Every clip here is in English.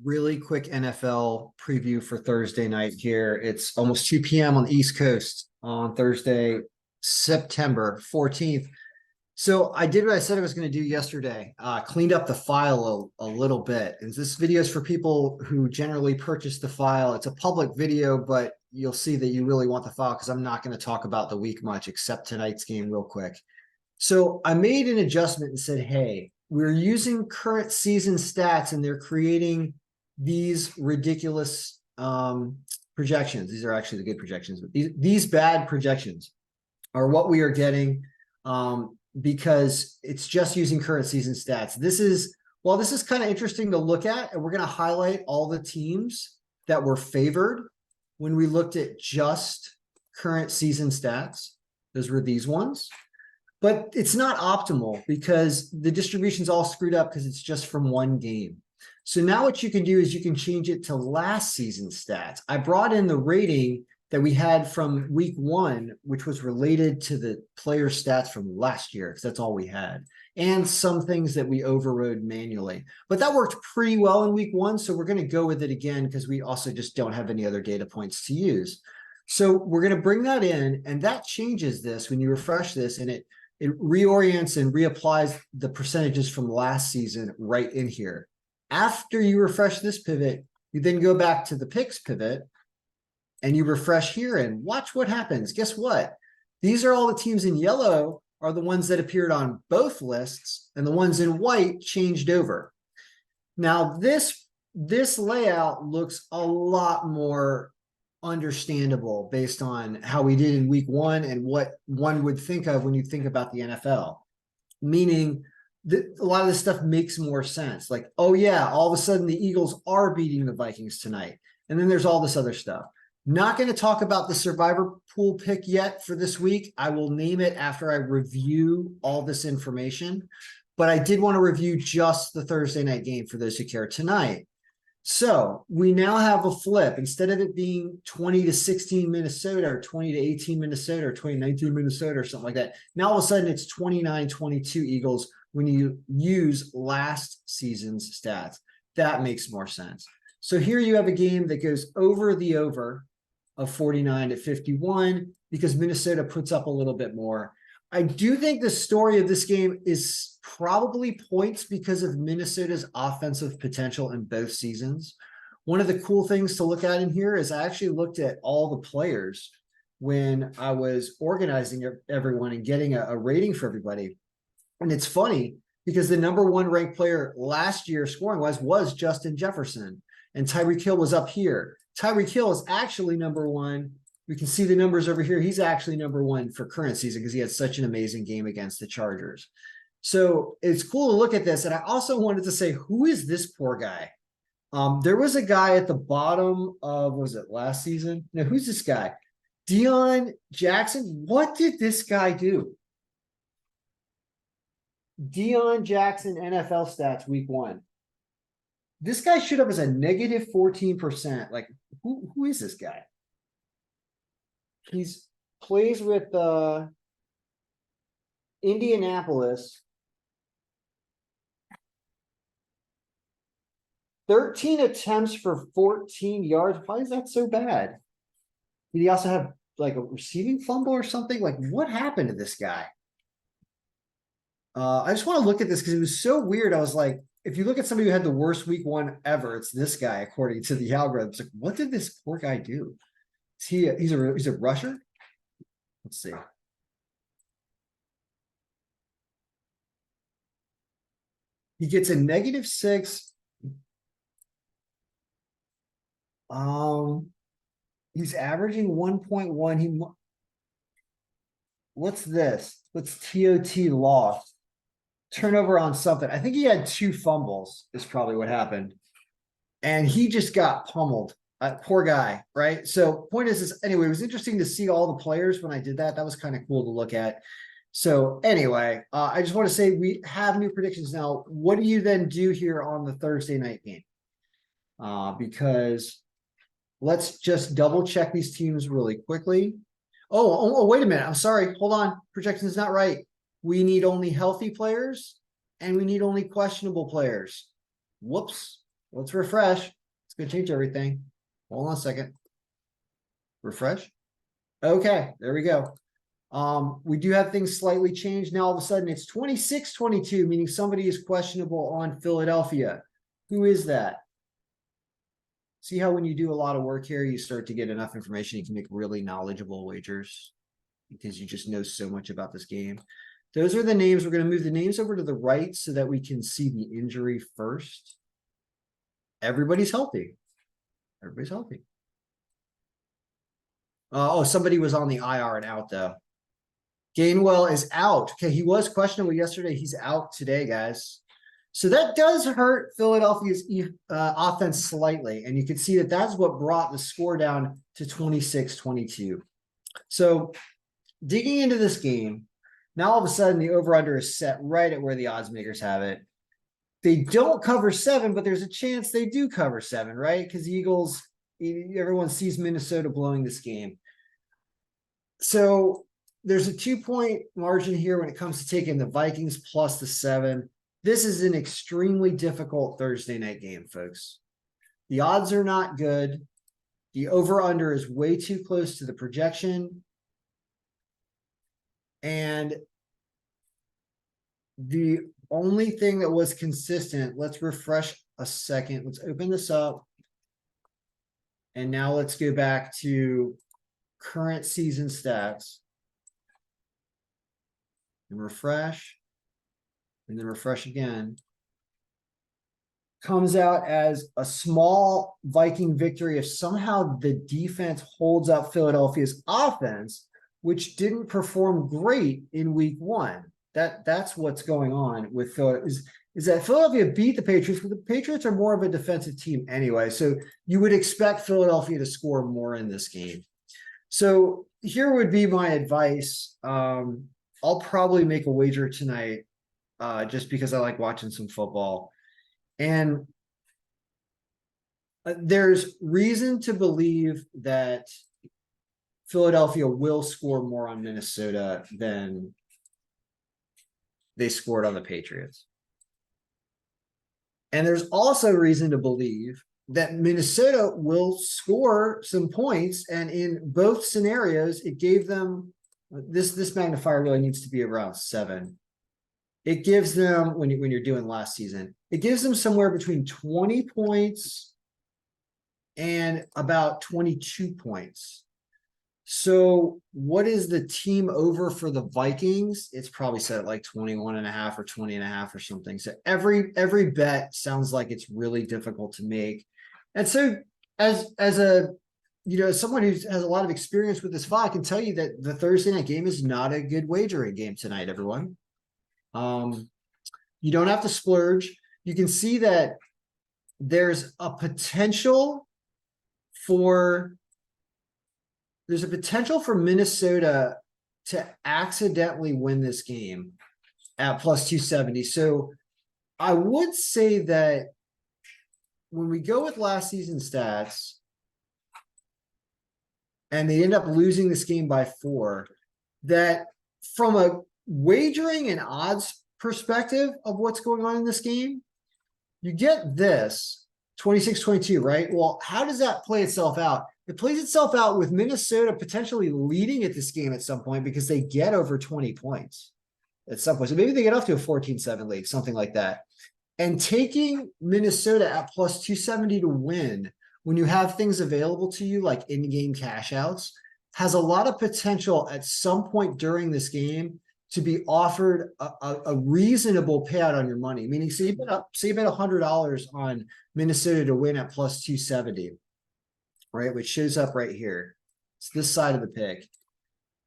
Really quick NFL preview for Thursday night here. It's almost 2 p.m. on the East Coast on Thursday, September 14th. So I did what I said I was going to do yesterday. Cleaned up the file a little bit. And this video is for people who generally purchase the file. It's a public video, but you'll see that you really want the file because I'm not going to talk about the week much except tonight's game real quick. So I made an adjustment and said, hey, we're using current season stats and they're creating these ridiculous projections. These are actually the good projections, but these bad projections are what we are getting because it's just using current season stats. This is kind of interesting to look at, and we're going to highlight all the teams that were favored when we looked at just current season stats. Those were these ones. But it's not optimal because the distribution's all screwed up because it's just from one game. So now what you can do is you can change it to last season stats. I brought in the rating that we had from week one, which was related to the player stats from last year, because that's all we had, and some things that we overrode manually. But that worked pretty well in week one, so we're going to go with it again because we also just don't have any other data points to use. So we're going to bring that in, and that changes this when you refresh this, and it reorients and reapplies the percentages from last season right in here. After you refresh this pivot, you then go back to the picks pivot and you refresh here and watch what happens. Guess what? These are all the teams in yellow are the ones that appeared on both lists, and the ones in white changed over. Now this layout looks a lot more understandable based on how we did in week one and what one would think of when you think about the NFL. Meaning that a lot of this stuff makes more sense. Like, oh yeah, all of a sudden the Eagles are beating the Vikings tonight. And then there's all this other stuff. Not going to talk about the survivor pool pick yet for this week. I will name it after I review all this information. But I did want to review just the Thursday night game for those who care tonight. So we now have a flip. Instead of it being 20-16 Minnesota or 20-18 Minnesota or 20-19 Minnesota or something like that, now all of a sudden it's 29-22 Eagles when you use last season's stats. That makes more sense. So here you have a game that goes over the over of 49-51 because Minnesota puts up a little bit more. I do think the story of this game is probably points because of Minnesota's offensive potential in both seasons. One of the cool things to look at in here is I actually looked at all the players when I was organizing everyone and getting a rating for everybody. And it's funny because the number one ranked player last year scoring-wise was Justin Jefferson, and Tyreek Hill was up here. Tyreek Hill is actually number one. We can see the numbers over here. He's actually number one for current season because he had such an amazing game against the Chargers. So it's cool to look at this. And I also wanted to say, who is this poor guy? There was a guy at the bottom of, was it last season? No, who's this guy? Deion Jackson. What did this guy do? Deion Jackson NFL stats week one. This guy showed up as a negative 14%. Like, who is this guy? He's plays with Indianapolis. 13 attempts for 14 yards. Why is that so bad? Did he also have like a receiving fumble or something? Like, what happened to this guy? I just want to look at this because it was so weird. I was like, if you look at somebody who had the worst week one ever, it's this guy, according to the algorithms. Like, what did this poor guy do? He's a rusher? Let's see. He gets a -6. He's averaging 1.1. What's this? What's TOT lost? Turnover on something. I think he had 2 fumbles is probably what happened. And he just got pummeled. Poor guy, right? So point is anyway, it was interesting to see all the players when I did that. That was kind of cool to look at. So anyway, I just want to say we have new predictions now. What do you then do here on the Thursday night game? Because let's just double check these teams really quickly. Oh, wait a minute. I'm sorry. Hold on. Projection is not right. We need only healthy players and we need only questionable players. Whoops. Let's refresh. It's going to change everything. Hold on a second. Refresh. Okay, there we go. We do have things slightly changed. Now all of a sudden it's 26-22, meaning somebody is questionable on Philadelphia. Who is that? See how when you do a lot of work here, you start to get enough information, you can make really knowledgeable wagers because you just know so much about this game. Those are the names. We're going to move the names over to the right so that we can see the injury first. Everybody's healthy. Everybody's healthy. Oh, somebody was on the IR and out though. Gainwell is out. Okay, he was questionable yesterday. He's out today, guys. So that does hurt Philadelphia's offense slightly. And you can see that that's what brought the score down to 26-22. So digging into this game, now all of a sudden the over-under is set right at where the odds makers have it. They don't cover 7, but there's a chance they do cover 7, right? Because the Eagles, everyone sees Minnesota blowing this game. So there's a 2-point margin here when it comes to taking the Vikings plus the 7. This is an extremely difficult Thursday night game, folks. The odds are not good. The over-under is way too close to the projection. And the only thing that was consistent, let's refresh a second. Let's open this up. And now let's go back to current season stats. And refresh. And then refresh again. Comes out as a small Viking victory if somehow the defense holds up Philadelphia's offense, which didn't perform great in week 1. That's what's going on with Philadelphia. Is that Philadelphia beat the Patriots, but the Patriots are more of a defensive team anyway. So you would expect Philadelphia to score more in this game. So here would be my advice. I'll probably make a wager tonight just because I like watching some football. And there's reason to believe that Philadelphia will score more on Minnesota than they scored on the Patriots. And there's also reason to believe that Minnesota will score some points. And in both scenarios, it gave them this magnifier really needs to be around 7. It gives them, when you're doing last season, it gives them somewhere between 20 points and about 22 points. So what is the team over for the Vikings? It's probably set at like 21.5 or 20.5 or something. So every bet sounds like it's really difficult to make. And so as a, someone who has a lot of experience with this file, I can tell you that the Thursday night game is not a good wagering game tonight, everyone. You don't have to splurge. You can see that there's a potential for Minnesota to accidentally win this game at plus 270. So I would say that when we go with last season's stats and they end up losing this game by 4, that from a wagering and odds perspective of what's going on in this game, you get this 26-22, right? Well, how does that play itself out? It plays itself out with Minnesota potentially leading at this game at some point because they get over 20 points at some point. So maybe they get off to a 14-7 lead, something like that. And taking Minnesota at plus 270 to win when you have things available to you like in-game cash outs has a lot of potential at some point during this game to be offered a reasonable payout on your money. Meaning, say you bet $100 on Minnesota to win at plus 270, right? Which shows up right here. It's this side of the pick.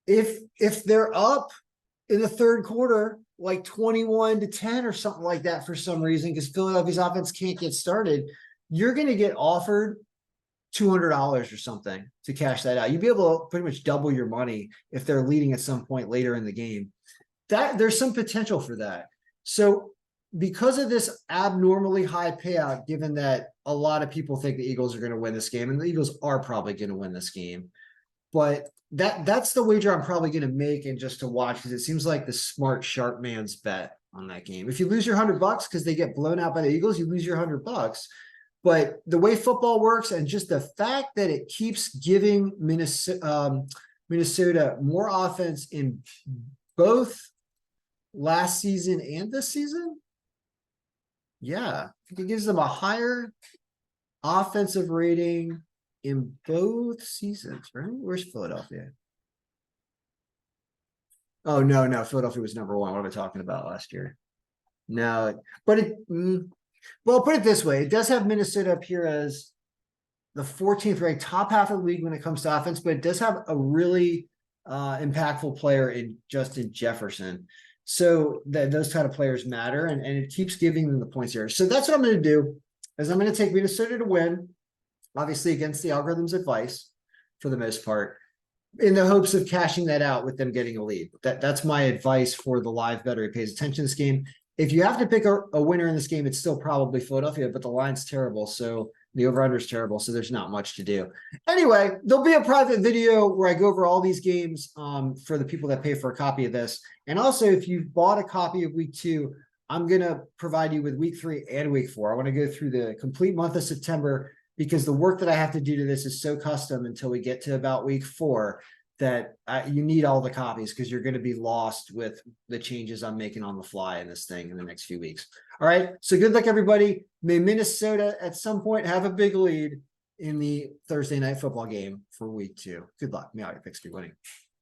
If they're up in the third quarter, like 21-10 or something like that for some reason, because Philadelphia's offense can't get started, you're going to get offered $200 or something to cash that out. You'd be able to pretty much double your money if they're leading at some point later in the game. That there's some potential for that. So because of this abnormally high payout, given that a lot of people think the Eagles are going to win this game, and the Eagles are probably going to win this game, but that's the wager I'm probably going to make and just to watch, because it seems like the smart sharp man's bet on that game. If you lose your $100 because they get blown out by the Eagles, you lose your $100. But the way football works and just the fact that it keeps giving Minnesota more offense in both last season and this season. Yeah, I think it gives them a higher offensive rating in both seasons, right? Where's Philadelphia? Oh, no, Philadelphia was number one. What am I talking about last year? No, but well, put it this way. It does have Minnesota up here as the 14th ranked, top half of the league when it comes to offense, but it does have a really impactful player in Justin Jefferson. So those kind of players matter, and it keeps giving them the points here. So that's what I'm going to do, is I'm going to take Minnesota to win, obviously against the algorithm's advice for the most part, in the hopes of cashing that out with them getting a lead. That's my advice for the live bettor who pays attention to this game. If you have to pick a winner in this game, it's still probably Philadelphia, but the line's terrible. So the over-under is terrible. So there's not much to do. Anyway, there'll be a private video where I go over all these games for the people that pay for a copy of this. And also, if you've bought a copy of week 2, I'm going to provide you with week 3 and week 4. I want to go through the complete month of September because the work that I have to do to this is so custom until we get to about week 4 that you need all the copies because you're going to be lost with the changes I'm making on the fly in this thing in the next few weeks. All right. So good luck, everybody. May Minnesota at some point have a big lead in the Thursday night football game for week 2. Good luck. May all your picks be winning.